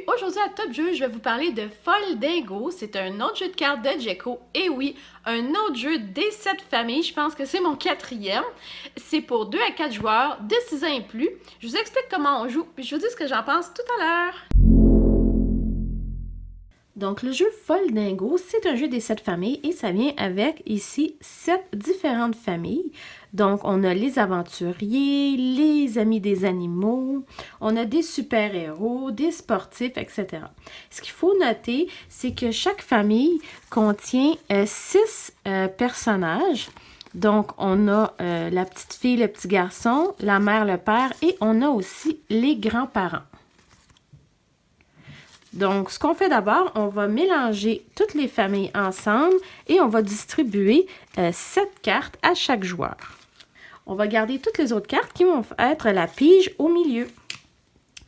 aujourd'hui à Top Jeu, je vais vous parler de Foldingo. C'est un autre jeu de cartes de Djeco. Et oui, un autre jeu des 7 familles. Je pense que c'est mon 4e. C'est pour 2 à 4 joueurs de 6 ans et plus. Je vous explique comment on joue, puis je vous dis ce que j'en pense tout à l'heure. Donc, le jeu Foldingo, c'est un jeu des 7 familles et ça vient avec, ici, 7 différentes familles. Donc, on a les aventuriers, les amis des animaux, on a des super-héros, des sportifs, etc. Ce qu'il faut noter, c'est que chaque famille contient 6 personnages. Donc, on a la petite fille, le petit garçon, la mère, le père et on a aussi les grands-parents. Donc, ce qu'on fait d'abord, on va mélanger toutes les familles ensemble et on va distribuer 7 cartes à chaque joueur. On va garder toutes les autres cartes qui vont être la pige au milieu.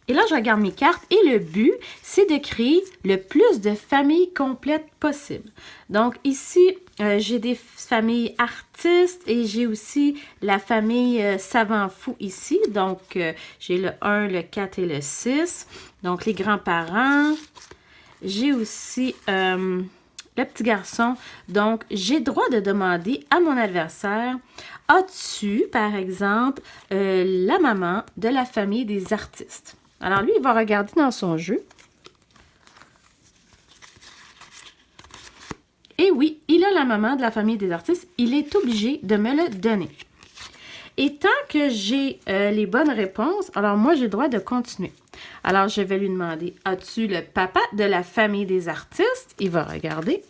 Et là, je regarde mes cartes et le but, c'est de créer le plus de familles complètes possible. Donc ici, j'ai des familles artistes et j'ai aussi la famille savant fou ici. Donc, j'ai le 1, le 4 et le 6. Donc, les grands-parents. J'ai aussi le petit garçon. Donc, j'ai droit de demander à mon adversaire, as-tu, par exemple, la maman de la famille des artistes? Alors, lui, il va regarder dans son jeu. Et oui, il a la maman de la famille des artistes. Il est obligé de me le donner. Et tant que j'ai les bonnes réponses, alors moi, j'ai le droit de continuer. Alors, je vais lui demander, as-tu le papa de la famille des artistes? Il va regarder.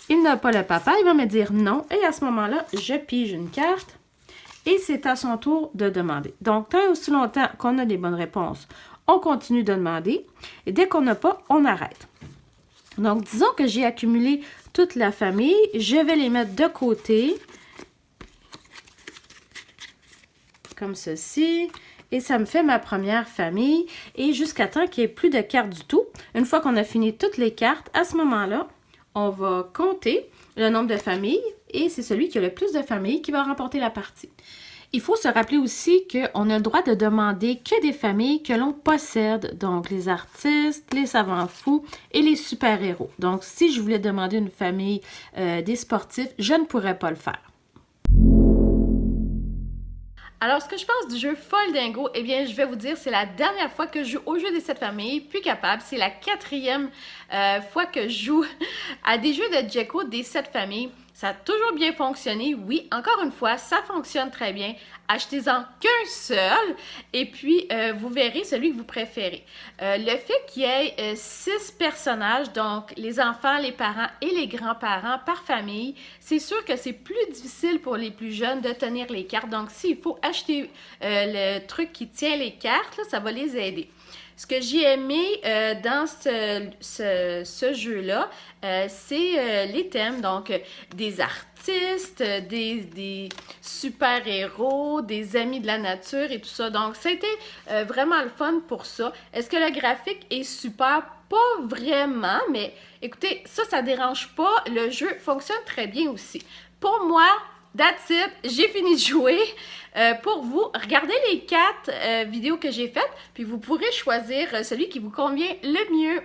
Il n'a pas le papa, il va me dire non. Et à ce moment-là, je pige une carte. Et c'est à son tour de demander. Donc, tant et aussi longtemps qu'on a des bonnes réponses, on continue de demander. Et dès qu'on n'a pas, on arrête. Donc, disons que j'ai accumulé toute la famille. Je vais les mettre de côté. Comme ceci. Et ça me fait ma première famille. Et jusqu'à temps qu'il n'y ait plus de cartes du tout. Une fois qu'on a fini toutes les cartes, à ce moment-là, on va compter le nombre de familles. Et c'est celui qui a le plus de familles qui va remporter la partie. Il faut se rappeler aussi qu'on a le droit de demander que des familles que l'on possède. Donc, les artistes, les savants fous et les super-héros. Donc, si je voulais demander une famille des sportifs, je ne pourrais pas le faire. Alors, ce que je pense du jeu Foldingo, eh bien, je vais vous dire, c'est la dernière fois que je joue au jeu des 7 familles, plus capable. C'est la 4e fois que je joue à des jeux de Djeco des 7 familles. Ça a toujours bien fonctionné. Oui, encore une fois, ça fonctionne très bien. Achetez-en qu'un seul et puis vous verrez celui que vous préférez. Le fait qu'il y ait 6 personnages, donc les enfants, les parents et les grands-parents par famille, c'est sûr que c'est plus difficile pour les plus jeunes de tenir les cartes. Donc, s'il faut acheter le truc qui tient les cartes, là, ça va les aider. Ce que j'ai aimé dans ce jeu-là, c'est les thèmes, donc des artistes, des super-héros, des amis de la nature et tout ça. Donc, c'était vraiment le fun pour ça. Est-ce que le graphique est super? Pas vraiment, mais écoutez, ça dérange pas. Le jeu fonctionne très bien aussi. Pour moi, that's it, j'ai fini de jouer. Pour vous, regardez les 4 vidéos que j'ai faites, puis vous pourrez choisir celui qui vous convient le mieux.